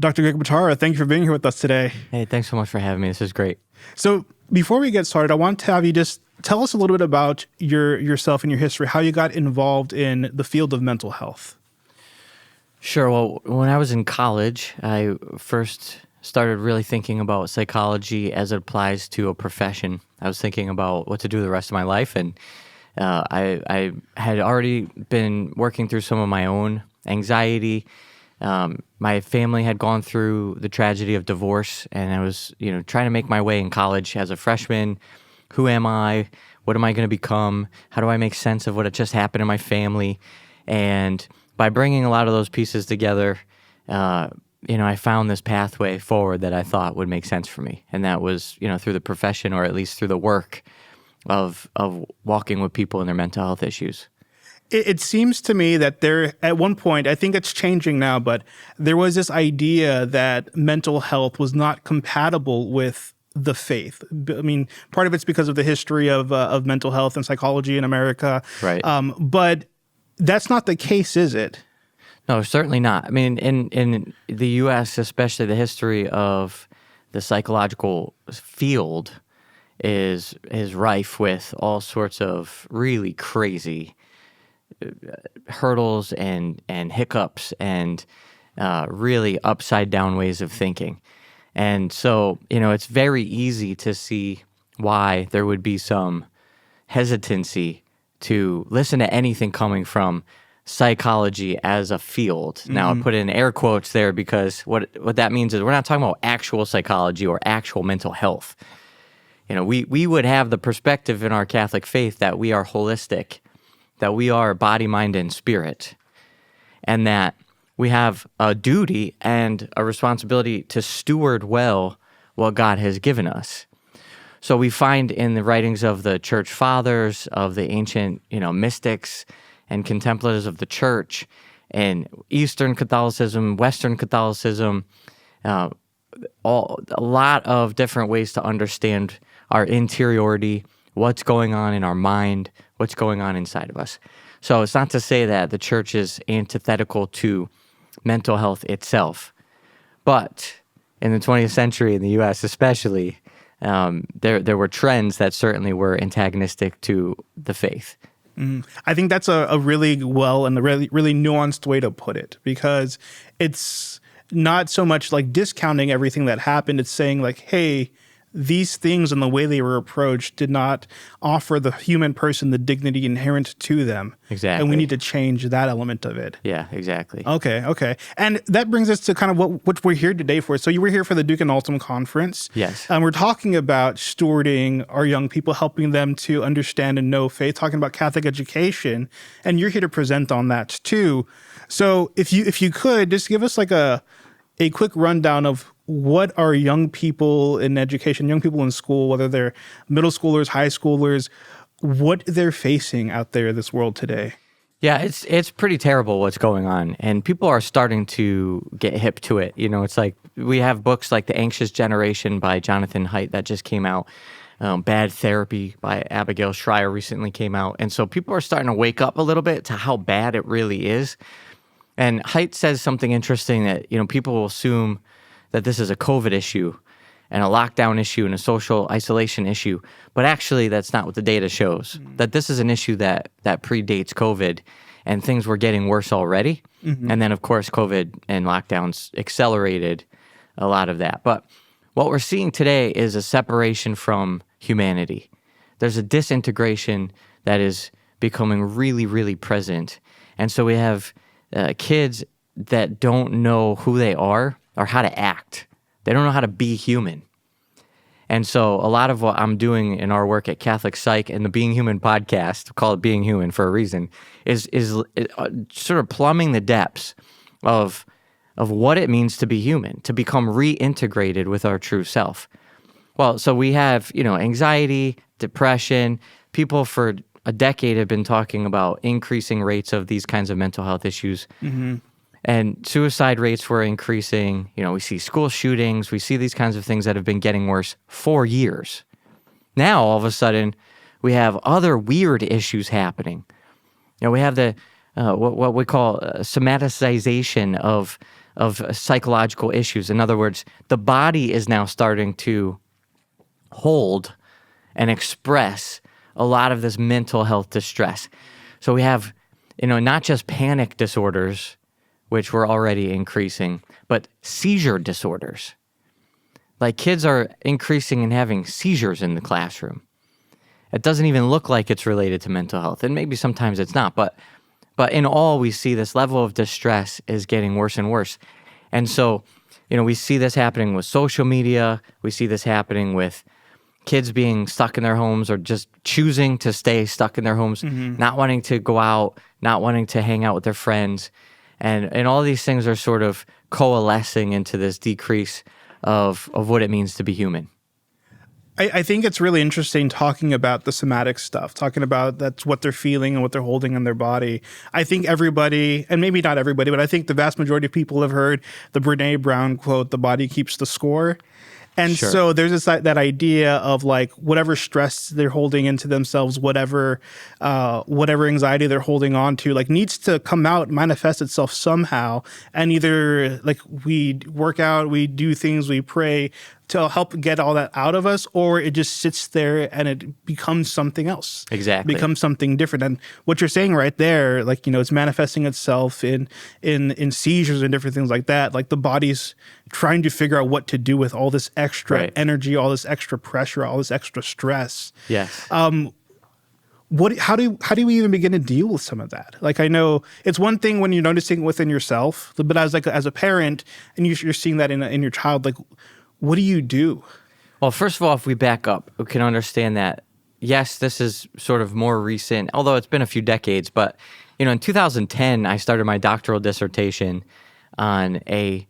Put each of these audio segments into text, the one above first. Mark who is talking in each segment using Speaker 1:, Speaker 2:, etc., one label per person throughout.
Speaker 1: Dr. Greg Bottaro, thank you for being here with us today.
Speaker 2: Hey, thanks so much for having me. This is great.
Speaker 1: So before we get started, I want to have you just tell us a little bit about yourself and your history, how you got involved in the field of mental health.
Speaker 2: Sure. Well, when I was in college, I first started really thinking about psychology as it applies to a profession. I was thinking about what to do the rest of my life, and I had already been working through some of my own anxiety. My family had gone through the tragedy of divorce, and I was, trying to make my way in college as a freshman. Who am I? What am I going to become? How do I make sense of what had just happened in my family? And by bringing a lot of those pieces together, I found this pathway forward that I thought would make sense for me. And that was, through the profession, or at least through the work of walking with people in their mental health issues.
Speaker 1: It seems to me that there, at one point, I think it's changing now, but there was this idea that mental health was not compatible with the faith. I mean, part of it's because of the history of mental health and psychology in America.
Speaker 2: Right.
Speaker 1: But that's not the case, is it?
Speaker 2: No, certainly not. I mean, in the U.S., especially, the history of the psychological field is rife with all sorts of really crazy hurdles and hiccups and really upside down ways of thinking. And so, it's very easy to see why there would be some hesitancy to listen to anything coming from psychology as a field. Mm-hmm. Now, I put in air quotes there because what that means is we're not talking about actual psychology or actual mental health. We would have the perspective in our Catholic faith that we are holistic, that we are body, mind, and spirit, and that we have a duty and a responsibility to steward well what God has given us. So we find in the writings of the church fathers, of the ancient, mystics and contemplatives of the church, and Eastern Catholicism, Western Catholicism, a lot of different ways to understand our interiority, what's going on in our mind, what's going on inside of us. So it's not to say that the church is antithetical to mental health itself, but in the 20th century in the U.S. especially, there were trends that certainly were antagonistic to the faith.
Speaker 1: I think that's a really well and a really, really nuanced way to put it, because it's not so much like discounting everything that happened. It's saying like, hey, these things and the way they were approached did not offer the human person the dignity inherent to them.
Speaker 2: Exactly.
Speaker 1: And we need to change that element of it.
Speaker 2: Yeah, exactly.
Speaker 1: Okay. And that brings us to kind of what we're here today for. So you were here for the Duke and Altum Conference.
Speaker 2: Yes.
Speaker 1: And we're talking about stewarding our young people, helping them to understand and know faith, talking about Catholic education. And you're here to present on that too. So if you could just give us like a quick rundown of what are young people in education, young people in school, whether they're middle schoolers, high schoolers, what they're facing out there in this world today.
Speaker 2: Yeah, it's pretty terrible what's going on, and people are starting to get hip to it. It's like we have books like The Anxious Generation by Jonathan Haidt that just came out. Bad Therapy by Abigail Schreier recently came out. And so people are starting to wake up a little bit to how bad it really is. And Haidt says something interesting that, people will assume that this is a COVID issue and a lockdown issue and a social isolation issue. But actually, that's not what the data shows. That this is an issue that predates COVID, and things were getting worse already. Mm-hmm. And then, of course, COVID and lockdowns accelerated a lot of that. But what we're seeing today is a separation from humanity. There's a disintegration that is becoming really, really present. And so we have kids that don't know who they are or how to act. They don't know how to be human. And so a lot of what I'm doing in our work at Catholic Psych and the Being Human podcast, we call it Being Human for a reason, is sort of plumbing the depths of what it means to be human, to become reintegrated with our true self. Well, so we have, anxiety, depression. People for a decade have been talking about increasing rates of these kinds of mental health issues. Mm-hmm. And suicide rates were increasing. We see school shootings. We see these kinds of things that have been getting worse for years. Now, all of a sudden, we have other weird issues happening. We have the what we call somaticization of of psychological issues. In other words, the body is now starting to hold and express a lot of this mental health distress. So we have, not just panic disorders, which were already increasing, but seizure disorders. Like kids are increasing and having seizures in the classroom. It doesn't even look like it's related to mental health, and maybe sometimes it's not, but in all, we see this level of distress is getting worse and worse. And so, we see this happening with social media. We see this happening with kids being stuck in their homes or just choosing to stay stuck in their homes, not wanting to go out, not wanting to hang out with their friends. And all these things are sort of coalescing into this decrease of what it means to be human.
Speaker 1: I think it's really interesting talking about the somatic stuff, talking about that's what they're feeling and what they're holding in their body. I think everybody, and maybe not everybody, but I think the vast majority of people have heard the Brene Brown quote, "The body keeps the score." And
Speaker 2: Sure.
Speaker 1: so there's that idea of like whatever stress they're holding into themselves, whatever anxiety they're holding on to, like needs to come out, manifest itself somehow. And either like we work out, we do things, we pray to help get all that out of us, or it just sits there and it becomes something else.
Speaker 2: Exactly.
Speaker 1: It becomes something different. And what you're saying right there, like, it's manifesting itself in seizures and different things like that. Like the body's trying to figure out what to do with all this extra energy, all this extra pressure, all this extra stress.
Speaker 2: Yes.
Speaker 1: How do we even begin to deal with some of that? Like, I know it's one thing when you're noticing within yourself, but as a parent and you're seeing that in your child, like, what do you do?
Speaker 2: Well, first of all, if we back up, we can understand that, yes, this is sort of more recent, although it's been a few decades. But, in 2010, I started my doctoral dissertation on a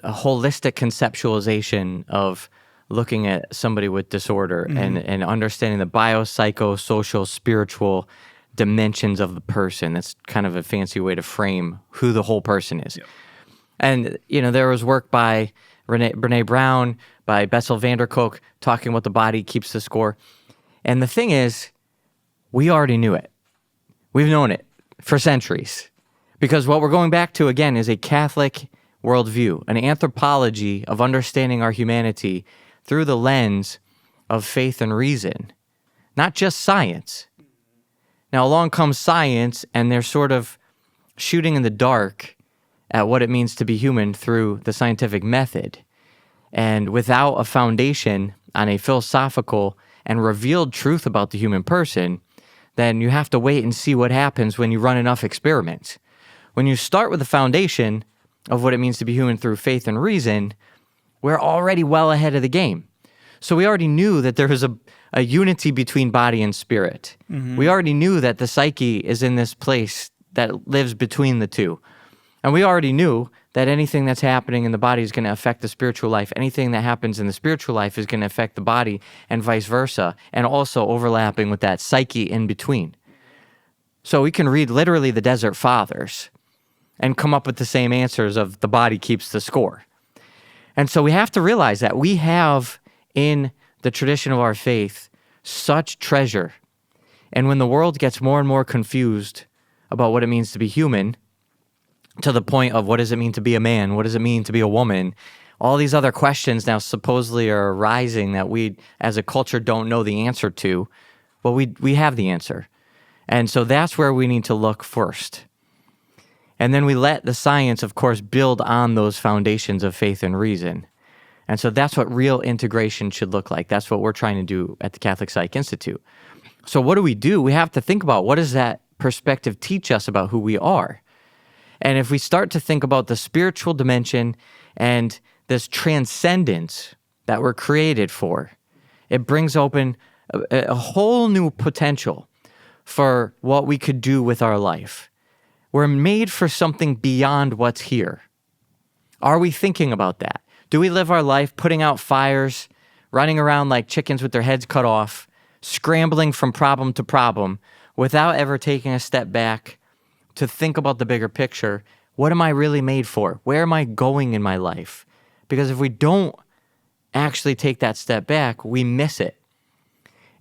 Speaker 2: holistic conceptualization of looking at somebody with disorder and understanding the biopsychosocial, spiritual dimensions of the person. That's kind of a fancy way to frame who the whole person is. Yep. And, there was work by Brene Brown, by Bessel van der Kolk, talking about the body keeps the score. And the thing is, we already knew it. We've known it for centuries. Because what we're going back to, again, is a Catholic worldview, an anthropology of understanding our humanity through the lens of faith and reason, not just science. Now, along comes science, and they're sort of shooting in the dark at what it means to be human through the scientific method. And without a foundation on a philosophical and revealed truth about the human person, then you have to wait and see what happens when you run enough experiments. When you start with the foundation of what it means to be human through faith and reason, we're already well ahead of the game. So we already knew that there was a unity between body and spirit. We already knew that the psyche is in this place that lives between the two. And we already knew that anything that's happening in the body is going to affect the spiritual life. Anything that happens in the spiritual life is going to affect the body, and vice versa, and also overlapping with that psyche in between. So we can read literally the Desert Fathers and come up with the same answers of the body keeps the score. And so we have to realize that we have in the tradition of our faith such treasure. And when the world gets more and more confused about what it means to be human, to the point of what does it mean to be a man, what does it mean to be a woman, all these other questions now supposedly are arising that we as a culture don't know the answer to, well, we have the answer. And so that's where we need to look first. And then we let the science, of course, build on those foundations of faith and reason. And so that's what real integration should look like. That's what we're trying to do at the Catholic Psych Institute. So what do? We have to think about what does that perspective teach us about who we are? And if we start to think about the spiritual dimension and this transcendence that we're created for, it brings open a whole new potential for what we could do with our life. We're made for something beyond what's here. Are we thinking about that? Do we live our life putting out fires, running around like chickens with their heads cut off, scrambling from problem to problem without ever taking a step back to think about the bigger picture? What am I really made for? Where am I going in my life? Because if we don't actually take that step back, we miss it.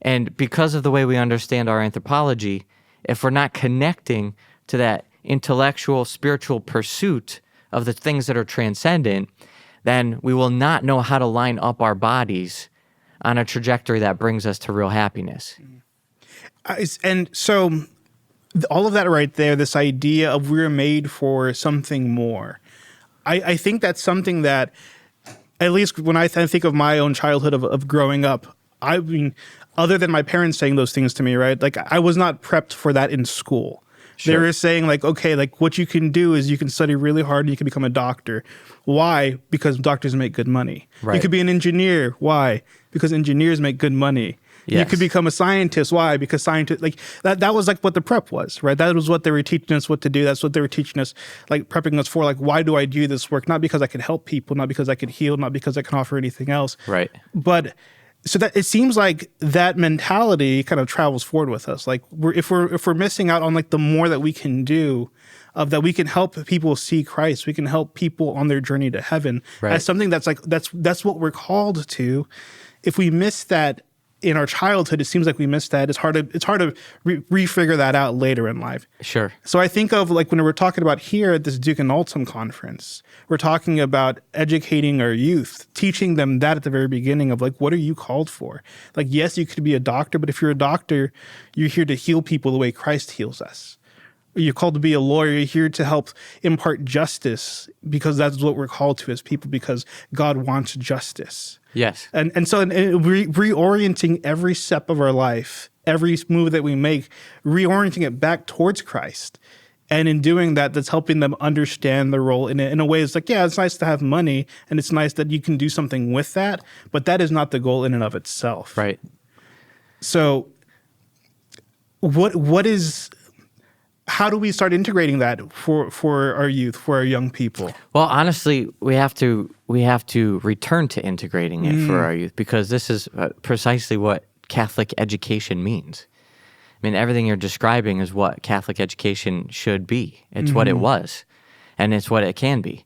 Speaker 2: And because of the way we understand our anthropology, if we're not connecting to that intellectual, spiritual pursuit of the things that are transcendent, then we will not know how to line up our bodies on a trajectory that brings us to real happiness.
Speaker 1: And so all of that right there, this idea of we're made for something more, I think that's something that, at least when I think of my own childhood of growing up, I mean, other than my parents saying those things to me, right? Like, I was not prepped for that in school. They were saying, like, okay, like, what you can do is you can study really hard and you can become a doctor. Why? Because doctors make good money.
Speaker 2: Right.
Speaker 1: You could be an engineer. Why? Because engineers make good money.
Speaker 2: Yes.
Speaker 1: You could become a scientist. Why? Because scientists, like, that was like what the prep was, right? That was what they were teaching us what to do. That's what they were teaching us, like, prepping us for, like, why do I do this work? Not because I can help people, not because I can heal, not because I can offer anything else.
Speaker 2: Right.
Speaker 1: But so that it seems like that mentality kind of travels forward with us. Like, if we're missing out on, like, the more that we can do, of that we can help people see Christ, we can help people on their journey to heaven.
Speaker 2: Right.
Speaker 1: As something that's like that's what we're called to. If we miss that in our childhood, it seems like we missed that. It's hard to refigure that out later in life.
Speaker 2: Sure.
Speaker 1: So I think of, like, when we're talking about here at this Duke and Altum conference, we're talking about educating our youth, teaching them that at the very beginning of, like, what are you called for? Like, yes, you could be a doctor, but if you're a doctor, you're here to heal people the way Christ heals us. You're called to be a lawyer. You're here to help impart justice, because that's what we're called to as people, because God wants justice.
Speaker 2: Yes.
Speaker 1: And so reorienting every step of our life, every move that we make, reorienting it back towards Christ. And in doing that, that's helping them understand the role in a way. It's like, yeah, it's nice to have money, and it's nice that you can do something with that, but that is not the goal in and of itself.
Speaker 2: Right.
Speaker 1: So how do we start integrating that for our youth, for our young people?
Speaker 2: Well, honestly, we have to return to integrating it for our youth, because this is precisely what Catholic education means. I mean, everything you're describing is what Catholic education should be. It's what it was, and it's what it can be.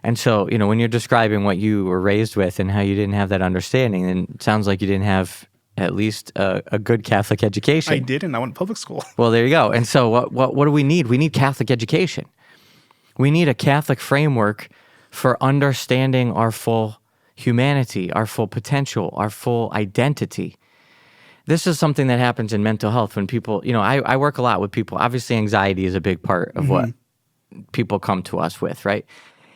Speaker 2: And so, when you're describing what you were raised with and how you didn't have that understanding, then it sounds like you didn't have at least a good Catholic education.
Speaker 1: I didn't. I went to public school.
Speaker 2: Well, there you go. And so what do we need? We need Catholic education. We need a Catholic framework for understanding our full humanity, our full potential, our full identity. This is something that happens in mental health when people, I work a lot with people. Obviously, anxiety is a big part of what people come to us with, right?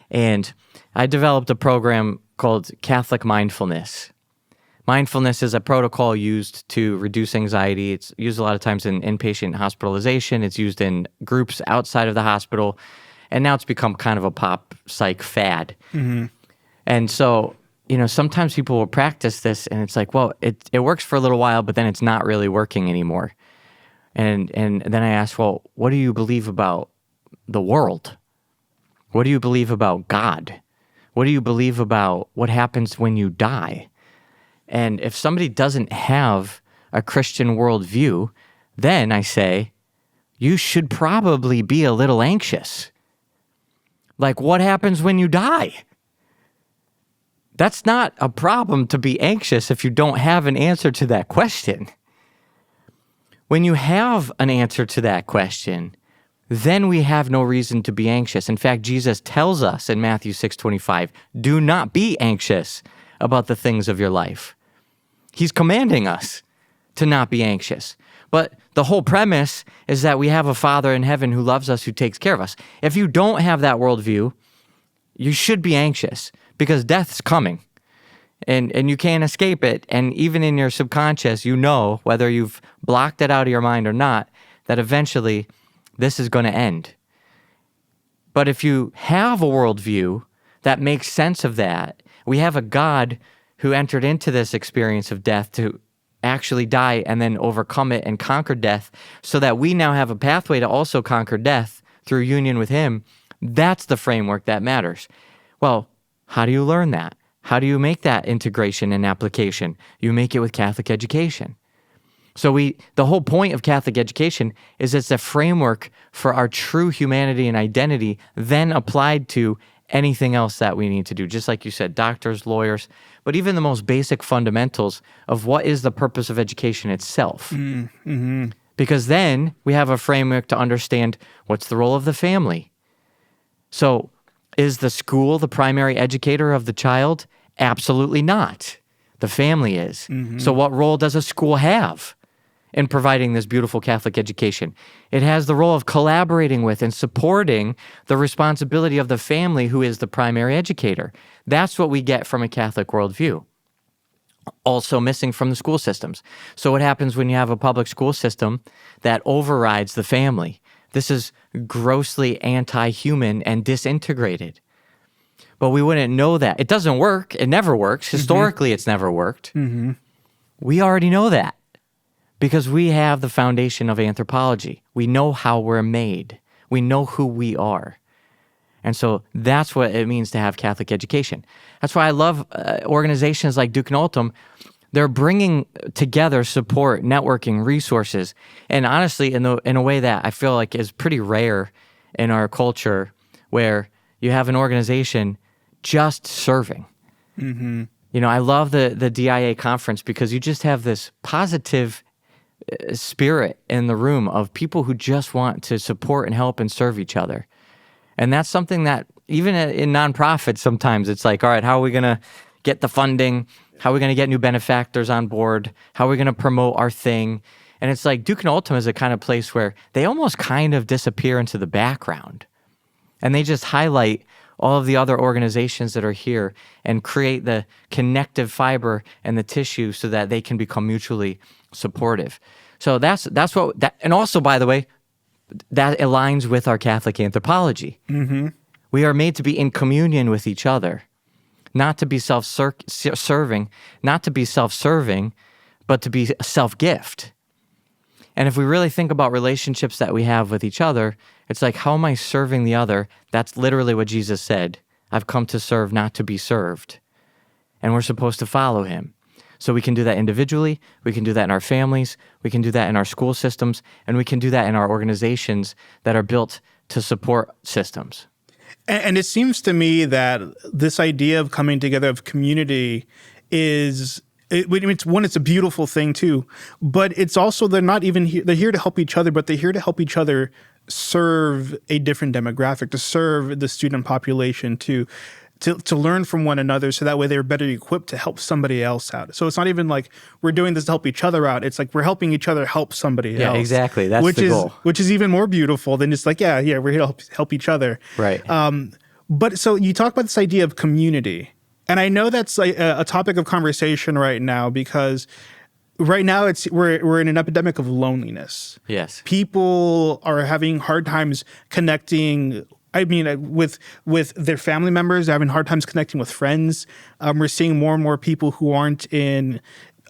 Speaker 2: And I developed a program called Catholic Mindfulness. Mindfulness is a protocol used to reduce anxiety. It's used a lot of times in inpatient hospitalization. It's used in groups outside of the hospital. And now it's become kind of a pop psych fad. And so, sometimes people will practice this and it's like, well, it works for a little while, but then it's not really working anymore. And then I ask, well, what do you believe about the world? What do you believe about God? What do you believe about what happens when you die? And if somebody doesn't have a Christian worldview, then I say, you should probably be a little anxious. Like, what happens when you die? That's not a problem to be anxious if you don't have an answer to that question. When you have an answer to that question, then we have no reason to be anxious. In fact, Jesus tells us in Matthew 6:25, do not be anxious about the things of your life. He's commanding us to not be anxious. But the whole premise is that we have a Father in heaven who loves us, who takes care of us. If you don't have that worldview, you should be anxious, because death's coming and you can't escape it. And even in your subconscious, whether you've blocked it out of your mind or not, that eventually this is going to end. But if you have a worldview that makes sense of that, we have a God who entered into this experience of death to actually die and then overcome it and conquer death, so that we now have a pathway to also conquer death through union with him. That's the framework that matters. Well, how do you learn that? How do you make that integration and application? You make it with Catholic education. So the whole point of Catholic education is it's a framework for our true humanity and identity, then applied to anything else that we need to do. Just like you said, doctors, lawyers, but even the most basic fundamentals of what is the purpose of education itself. Because then we have a framework to understand what's the role of the family. So Is the school the primary educator of the child? Absolutely not. The family is. So what role does a school have in providing this beautiful Catholic education? It has the role of collaborating with and supporting the responsibility of the family, who is the primary educator. That's what we get from a Catholic worldview. Also missing from the school systems. So what happens when you have a public school system that overrides the family? This is grossly anti-human and disintegrated. But we wouldn't know that. It doesn't work. It never works. Historically, it's never worked. We already know that because we have the foundation of anthropology. We know how we're made. We know who we are. And so that's what it means to have Catholic education. That's why I love organizations like Duke and Ultim. They're bringing together support, networking, resources, and honestly, in a way that I feel like is pretty rare in our culture, where you have an organization just serving. You know, I love the DIA conference because you just have this positive spirit in the room of people who just want to support and help and serve each other. And that's something that even in nonprofits, sometimes it's like, all right, how are we going to get the funding? How are we going to get new benefactors on board? How are we going to promote our thing? And it's like Duke and Ultim is a kind of place where they almost kind of disappear into the background. And they just highlight all of the other organizations that are here and create the connective fiber and the tissue so that they can become mutually supportive. So that's what that, and also, by the way, that aligns with our Catholic anthropology. We are made to be in communion with each other, not to be self-serving, not to be self-serving, but to be self-gift. And if we really think about relationships that we have with each other, it's like, how am I serving the other? That's literally what Jesus said. I've come to serve, not to be served. And we're supposed to follow him. So we can do that individually, we can do that in our families, we can do that in our school systems, and we can do that in our organizations that are built to support systems.
Speaker 1: And it seems to me that this idea of coming together of community is, it's a beautiful thing too, but it's also, they're not even here, they're here to help each other, but they're here to help each other serve a different demographic, to serve the student population, to learn from one another, so that way they're better equipped to help somebody else out. So it's not even like we're doing this to help each other out. It's like we're helping each other help somebody else.
Speaker 2: Yeah, exactly. That's the goal.
Speaker 1: Which is even more beautiful than just like, yeah, we're here to help each other.
Speaker 2: Right.
Speaker 1: But so you talk about this idea of community. And I know that's a topic of conversation right now, because right now we're in an epidemic of loneliness.
Speaker 2: Yes.
Speaker 1: People are having hard times connecting. I mean, with their family members, they're having hard times connecting with friends. We're seeing more and more people who aren't in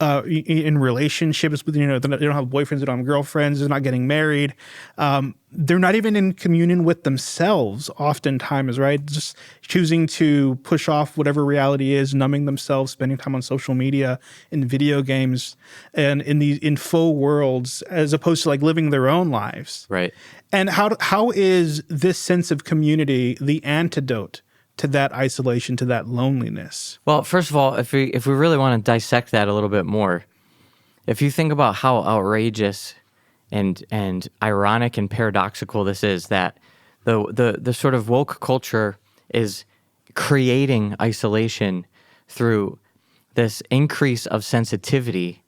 Speaker 1: relationships with, they don't have boyfriends, they don't have girlfriends, they're not getting married. They're not even in communion with themselves oftentimes, right? Just choosing to push off whatever reality is, numbing themselves, spending time on social media, in video games, and in these faux worlds, as opposed to like living their own lives.
Speaker 2: Right.
Speaker 1: And how is this sense of community the antidote to that isolation, to that loneliness?
Speaker 2: Well, first of all, if we really want to dissect that a little bit more, if you think about how outrageous and ironic and paradoxical this is, that the sort of woke culture is creating isolation through this increase of sensitivity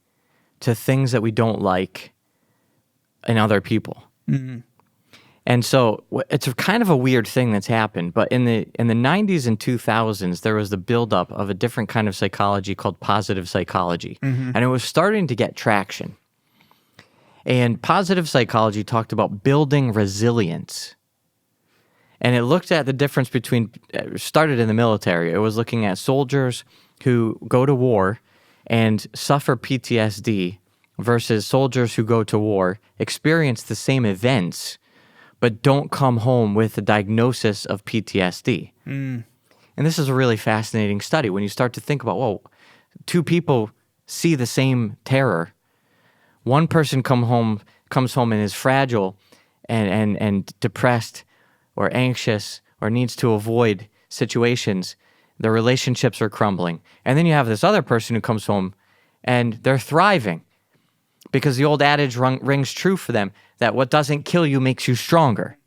Speaker 2: to things that we don't like in other people. And so it's a kind of a weird thing that's happened. But in the 90s and 2000s, there was the buildup of a different kind of psychology called positive psychology. And it was starting to get traction. And positive psychology talked about building resilience. And it looked at the difference between, started in the military. It was looking at soldiers who go to war and suffer PTSD versus soldiers who go to war, experience the same events, but don't come home with a diagnosis of PTSD. And this is a really fascinating study when you start to think about, whoa, two people see the same terror. One person comes home and is fragile and depressed or anxious or needs to avoid situations. Their relationships are crumbling. And then you have this other person who comes home and they're thriving, because the old adage rings true for them, that what doesn't kill you makes you stronger.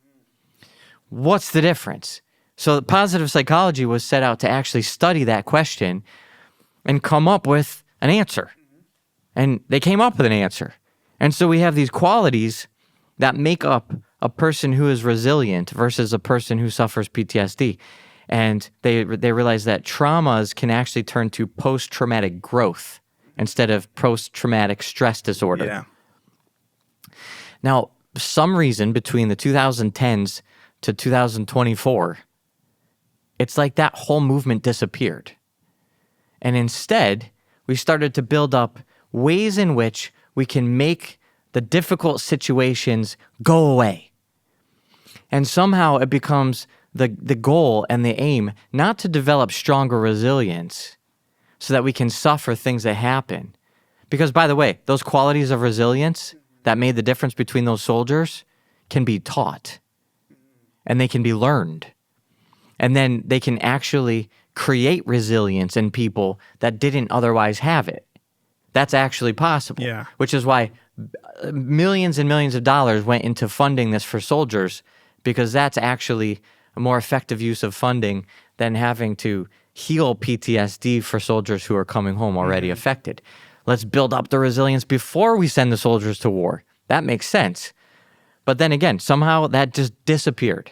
Speaker 2: What's the difference? So positive psychology was set out to actually study that question and come up with an answer. And they came up with an answer. And so we have these qualities that make up a person who is resilient versus a person who suffers PTSD. And they realize that traumas can actually turn to post-traumatic growth instead of post-traumatic stress disorder.
Speaker 1: Yeah.
Speaker 2: Now, some reason between the 2010s to 2024, it's like that whole movement disappeared. And instead, we started to build up ways in which we can make the difficult situations go away. And somehow it becomes the goal and the aim not to develop stronger resilience so that we can suffer things that happen. Because, by the way, those qualities of resilience that made the difference between those soldiers can be taught and they can be learned. And then they can actually create resilience in people that didn't otherwise have it. That's actually possible.
Speaker 1: Yeah.
Speaker 2: Which is why millions and millions of dollars went into funding this for soldiers, because that's actually a more effective use of funding than having to heal PTSD for soldiers who are coming home already affected. Let's build up the resilience before we send the soldiers to war. That makes sense. But then again, somehow that just disappeared.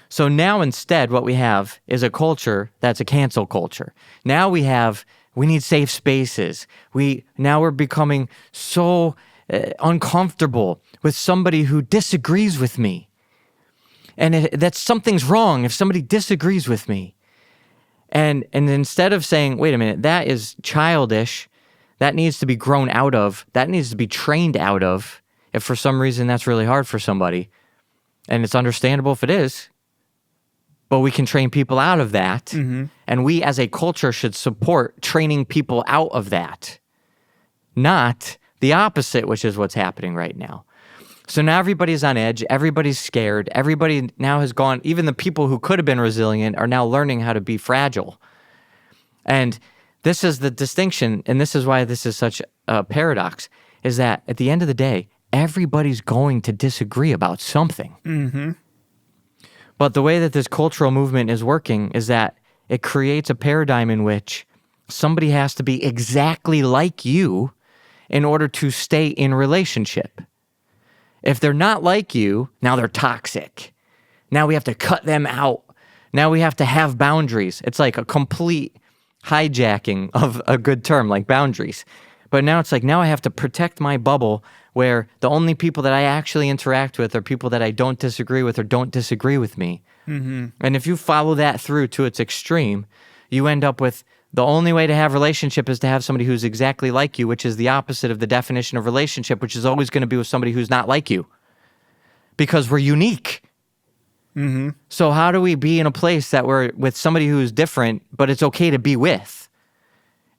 Speaker 2: So now instead what we have is a culture that's a cancel culture. Now we need safe spaces. Now we're becoming so uncomfortable with somebody who disagrees with me. And that something's wrong if somebody disagrees with me. And instead of saying, wait a minute, that is childish, that needs to be grown out of, that needs to be trained out of, if for some reason that's really hard for somebody, and it's understandable if it is, but we can train people out of that. Mm-hmm. And we as a culture should support training people out of that, not the opposite, which is what's happening right now. So now everybody's on edge. Everybody's scared. Everybody now has gone, even the people who could have been resilient are now learning how to be fragile. And this is the distinction, and this is why this is such a paradox, is that at the end of the day, everybody's going to disagree about something. Mm-hmm. But the way that this cultural movement is working is that it creates a paradigm in which somebody has to be exactly like you in order to stay in relationship. If they're not like you, now they're toxic. Now we have to cut them out. Now we have to have boundaries. It's like a complete hijacking of a good term like boundaries. But now it's like, now I have to protect my bubble where the only people that I actually interact with are people that I don't disagree with or don't disagree with me. Mm-hmm. And if you follow that through to its extreme, you end up with the only way to have relationship is to have somebody who's exactly like you, which is the opposite of the definition of relationship, which is always going to be with somebody who's not like you. Because we're unique. Mm-hmm. So how do we be in a place that we're with somebody who's different, but it's okay to be with?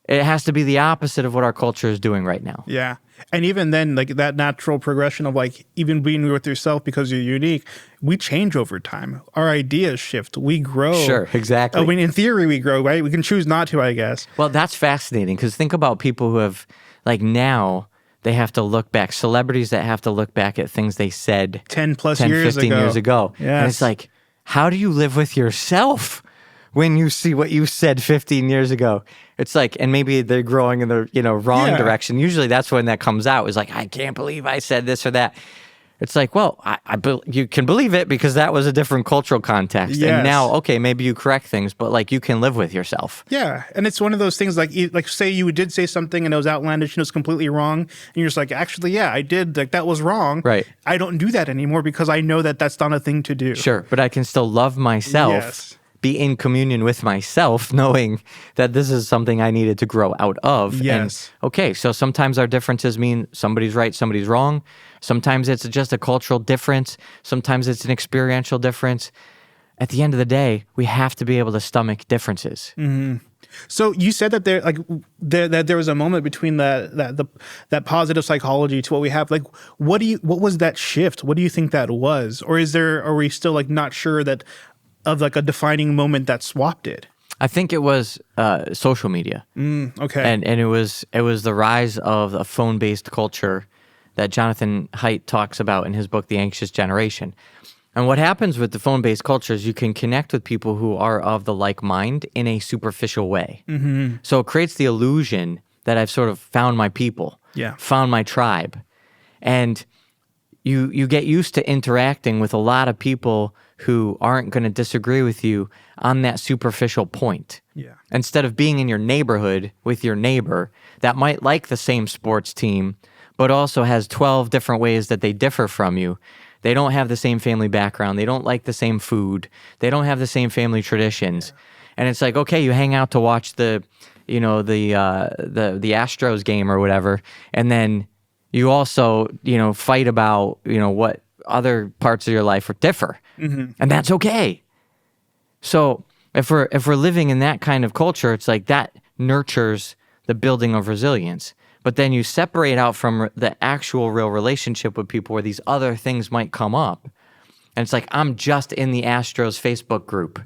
Speaker 2: It has to be the opposite of what our culture is doing right now.
Speaker 1: Yeah. And even then, like that natural progression of like even being with yourself because you're unique, we change over time. Our ideas shift. We grow.
Speaker 2: Sure, exactly.
Speaker 1: I mean, in theory, we grow, right? We can choose not to, I guess.
Speaker 2: Well, that's fascinating because think about people who have, like now, they have to look back, celebrities that have to look back at things they said
Speaker 1: 10 years
Speaker 2: 15 years ago.
Speaker 1: Yes.
Speaker 2: And it's like, how do you live with yourself when you see what you said 15 years ago? It's like, and maybe they're growing in the wrong direction. Usually that's when that comes out. Is like, I can't believe I said this or that. It's like, well, you can believe it because that was a different cultural context.
Speaker 1: Yes.
Speaker 2: And now, okay, maybe you correct things, but like you can live with yourself.
Speaker 1: Yeah, and it's one of those things like say you did say something and it was outlandish and it was completely wrong, and you're just like, actually, yeah, I did, like that was wrong.
Speaker 2: Right.
Speaker 1: I don't do that anymore because I know that that's not a thing to do.
Speaker 2: Sure, but I can still love myself.
Speaker 1: Yes.
Speaker 2: Be in communion with myself, knowing that this is something I needed to grow out of.
Speaker 1: Yes.
Speaker 2: And, okay, so sometimes our differences mean somebody's right, somebody's wrong. Sometimes it's just a cultural difference. Sometimes it's an experiential difference. At the end of the day, we have to be able to stomach differences.
Speaker 1: Mm-hmm. So you said that there was a moment between that positive psychology to what we have. Like, what was that shift? What do you think that was? Or are we still like not sure of like a defining moment that swapped it?
Speaker 2: I think it was social media.
Speaker 1: Okay.
Speaker 2: And it was the rise of a phone-based culture that Jonathan Haidt talks about in his book, The Anxious Generation. And what happens with the phone-based culture is you can connect with people who are of the like mind in a superficial way. Mm-hmm. So it creates the illusion that I've sort of found my people, found my tribe. And you get used to interacting with a lot of people who aren't going to disagree with you on that superficial point.
Speaker 1: Yeah.
Speaker 2: Instead of being in your neighborhood with your neighbor that might like the same sports team, but also has 12 different ways that they differ from you. They don't have the same family background. They don't like the same food. They don't have the same family traditions. And it's like, okay, you hang out to watch the Astros game or whatever, and then you also, fight about, what other parts of your life differ. Mm-hmm. And that's okay. So if we're living in that kind of culture, it's like that nurtures the building of resilience. But then you separate out from the actual real relationship with people where these other things might come up. And it's like, I'm just in the Astros Facebook group.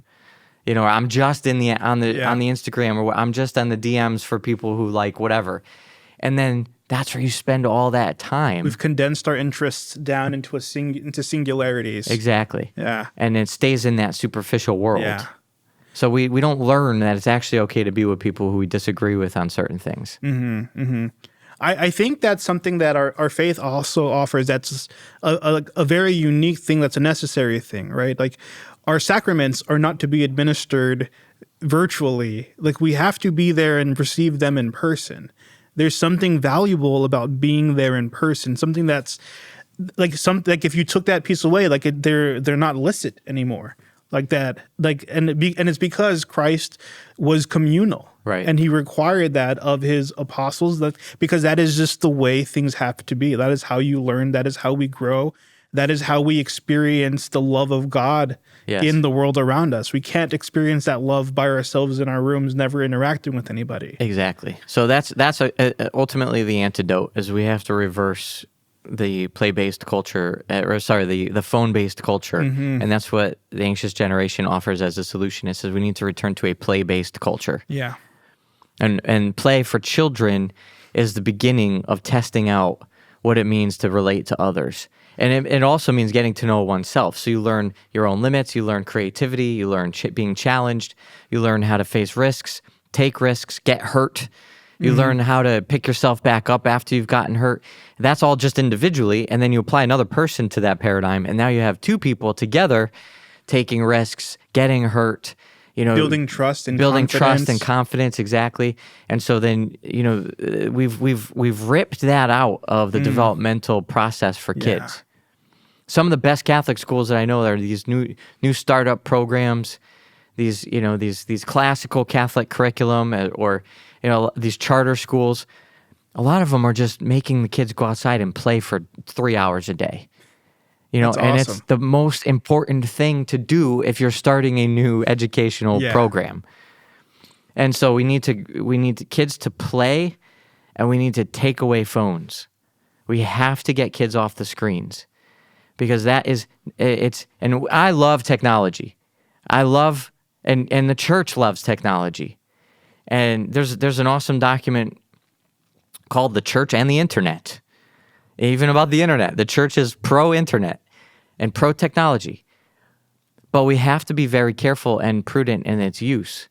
Speaker 2: Or I'm just on the Instagram, or I'm just on the DMs for people who like whatever. And then that's where you spend all that time.
Speaker 1: We've condensed our interests down into into singularities.
Speaker 2: Exactly.
Speaker 1: Yeah.
Speaker 2: And it stays in that superficial world.
Speaker 1: Yeah.
Speaker 2: So we don't learn that it's actually okay to be with people who we disagree with on certain things.
Speaker 1: Mm-hmm, mm-hmm. I think that's something that our faith also offers. That's a very unique thing. That's a necessary thing, right? Like our sacraments are not to be administered virtually. Like we have to be there and receive them in person. There's something valuable about being there in person. Something that's like if you took that piece away, like they're not licit anymore. Like that, and it's because Christ was communal,
Speaker 2: right?
Speaker 1: And he required that of his apostles, because that is just the way things have to be. That is how you learn. That is how we grow. That is how we experience the love of God in the world around us. We can't experience that love by ourselves in our rooms, never interacting with anybody.
Speaker 2: Exactly. So that's ultimately the antidote. Is we have to reverse the play-based culture, the phone-based culture, and that's what the anxious generation offers as a solution. It says we need to return to a play-based culture.
Speaker 1: Yeah,
Speaker 2: and play for children is the beginning of testing out what it means to relate to others, and it also means getting to know oneself. So you learn your own limits, you learn creativity, you learn being challenged, you learn how to face risks, take risks, get hurt. You learn how to pick yourself back up after you've gotten hurt. That's all just individually, and then you apply another person to that paradigm, and now you have two people together taking risks, getting hurt,
Speaker 1: building trust and
Speaker 2: confidence, exactly. And so then we've ripped that out of the developmental process for kids. Some of the best Catholic schools that I know are these new startup programs, these classical Catholic curriculum, or these charter schools. A lot of them are just making the kids go outside and play for 3 hours a day.
Speaker 1: That's
Speaker 2: and
Speaker 1: awesome.
Speaker 2: It's the most important thing to do if you're starting a new educational program. And so we need kids to play, and we need to take away phones. We have to get kids off the screens, because and I love technology. I love, and the church loves technology. And there's an awesome document called The Church and the Internet. Even about the internet. The church is pro-internet and pro-technology. But we have to be very careful and prudent in its use.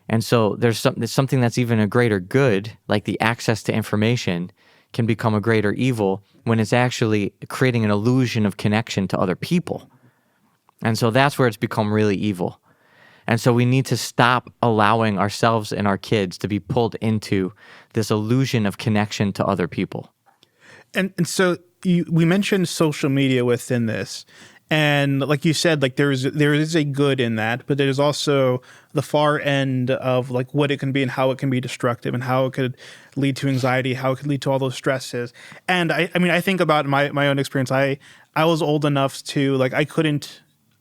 Speaker 2: And so there's something that's even a greater good, like the access to information, can become a greater evil when it's actually creating an illusion of connection to other people. And so that's where it's become really evil. And so we need to stop allowing ourselves and our kids to be pulled into this illusion of connection to other people.
Speaker 1: And so we mentioned social media within this. And like you said, like there is a good in that, but there's also the far end of like what it can be and how it can be destructive and how it could lead to anxiety, how it could lead to all those stresses. And I mean, I think about my own experience. I was old enough to like,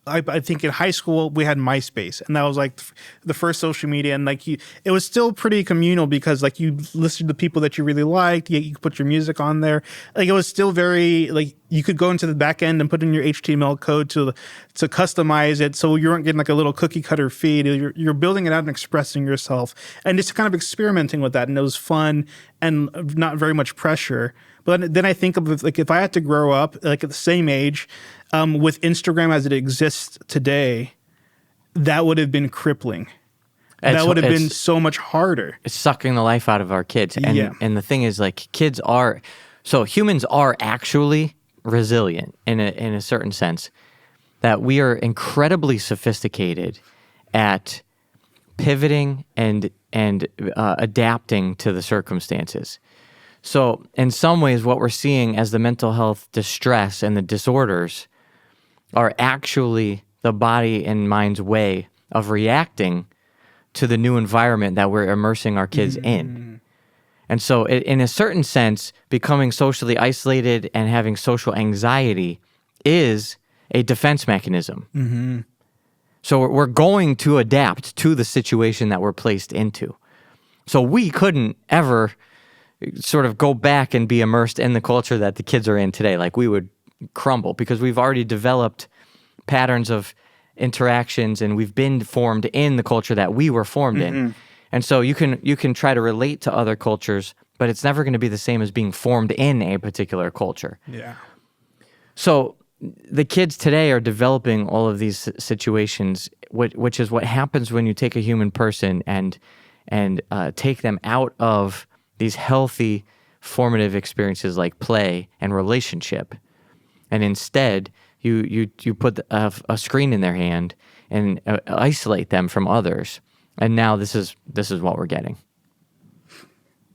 Speaker 1: I think in high school we had MySpace, and that was like the first social media, and like it was still pretty communal because like you listened to people that you really liked, you could put your music on there. Like it was still very like you could go into the back end and put in your HTML code to customize it so you aren't getting like a little cookie cutter feed. You're building it out and expressing yourself and just kind of experimenting with that. And it was fun and not very much pressure. But then I think of like if I had to grow up like at the same age with Instagram as it exists today, that would have been crippling. That would have been so much harder.
Speaker 2: It's sucking the life out of our kids. And the thing is, like, humans are actually resilient in a certain sense, that we are incredibly sophisticated at pivoting and adapting to the circumstances. So in some ways, what we're seeing as the mental health distress and the disorders are actually the body and mind's way of reacting to the new environment that we're immersing our kids in. And so in a certain sense, becoming socially isolated and having social anxiety is a defense mechanism. So we're going to adapt to the situation that we're placed into. So we couldn't ever sort of go back and be immersed in the culture that the kids are in today. Like, we would crumble because we've already developed patterns of interactions and we've been formed in the culture that we were formed in. And so you can try to relate to other cultures, but it's never going to be the same as being formed in a particular culture.
Speaker 1: Yeah.
Speaker 2: So the kids today are developing all of these situations, which is what happens when you take a human person and take them out of these healthy formative experiences like play and relationship, and instead you put a screen in their hand and isolate them from others. And now this is what we're getting.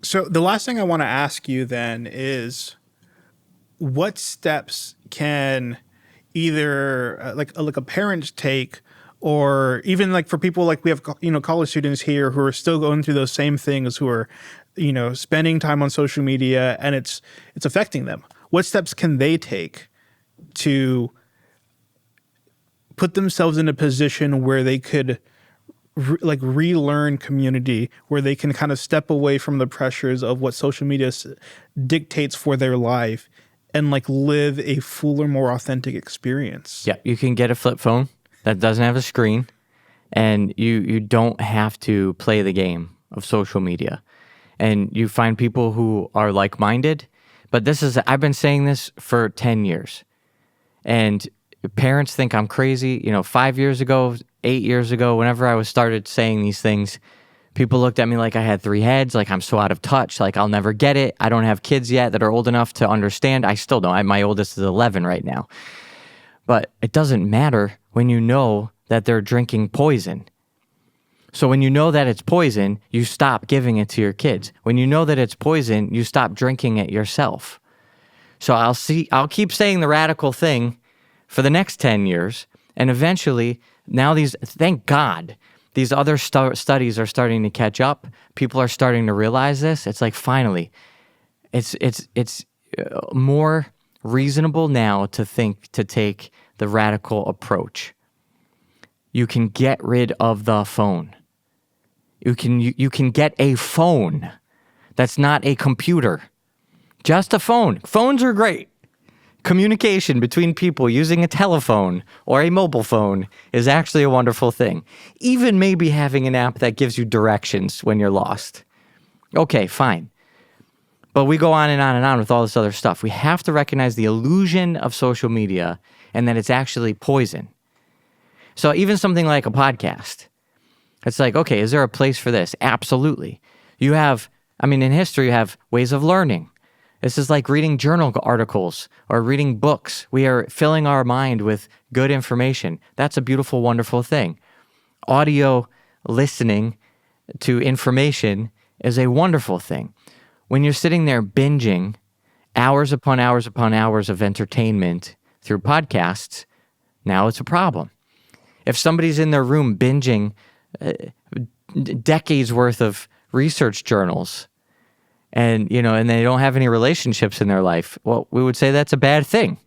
Speaker 1: So the last thing I want to ask you then is, what steps can either like a parent take, or even like for people like we have, college students here who are still going through those same things, who are, spending time on social media and it's affecting them. What steps can they take to put themselves in a position where they could relearn community, where they can kind of step away from the pressures of what social media dictates for their life and like live a fuller, more authentic experience?
Speaker 2: Yeah, you can get a flip phone that doesn't have a screen, and you don't have to play the game of social media. And you find people who are like-minded, but I've been saying this for 10 years. And parents think I'm crazy. 5 years ago, 8 years ago, whenever I started saying these things, people looked at me like I had 3 heads, like I'm so out of touch, like I'll never get it. I don't have kids yet that are old enough to understand. I still don't. My oldest is 11 right now. But it doesn't matter when you know that they're drinking poison. So when you know that it's poison, you stop giving it to your kids. When you know that it's poison, you stop drinking it yourself. So I'll keep saying the radical thing for the next 10 years, and eventually, now thank God, these other studies are starting to catch up. People are starting to realize this. It's like, finally, it's more reasonable now to take the radical approach. You can get rid of the phone. You can get a phone that's not a computer. Just a phone. Phones are great. Communication between people using a telephone or a mobile phone is actually a wonderful thing. Even maybe having an app that gives you directions when you're lost. Okay, fine. But we go on and on and on with all this other stuff. We have to recognize the illusion of social media and that it's actually poison. So even something like a podcast, it's like, okay, is there a place for this? Absolutely. In history, you have ways of learning. This is like reading journal articles or reading books. We are filling our mind with good information. That's a beautiful, wonderful thing. Audio listening to information is a wonderful thing. When you're sitting there binging hours upon hours upon hours of entertainment through podcasts, now it's a problem. If somebody's in their room binging decades worth of research journals, and they don't have any relationships in their life, well, we would say that's a bad thing.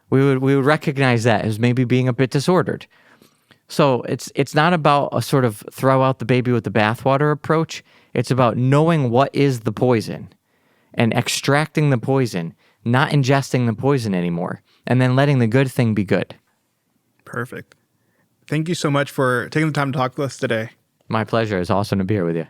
Speaker 2: We would recognize that as maybe being a bit disordered. So it's not about a sort of throw out the baby with the bathwater approach. It's about knowing what is the poison and extracting the poison, not ingesting the poison anymore, and then letting the good thing be good.
Speaker 1: Perfect. Thank you so much for taking the time to talk with us today.
Speaker 2: My pleasure. It's awesome to be here with you.